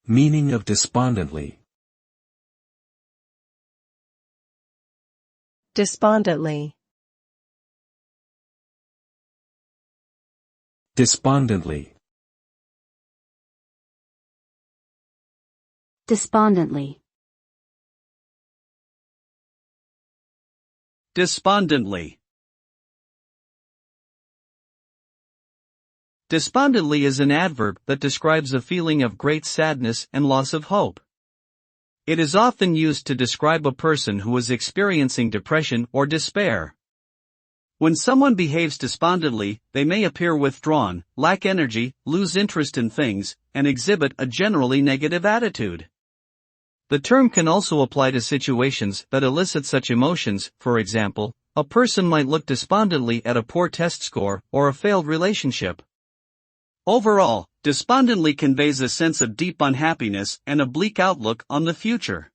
Meaning of despondently. Despondently. Despondently. Despondently. Despondently. Despondently is an adverb that describes a feeling of great sadness and loss of hope. It is often used to describe a person who is experiencing depression or despair. When someone behaves despondently, they may appear withdrawn, lack energy, lose interest in things, and exhibit a generally negative attitude. The term can also apply to situations that elicit such emotions. For example, a person might look despondently at a poor test score or a failed relationship. Overall, despondently conveys a sense of deep unhappiness and a bleak outlook on the future.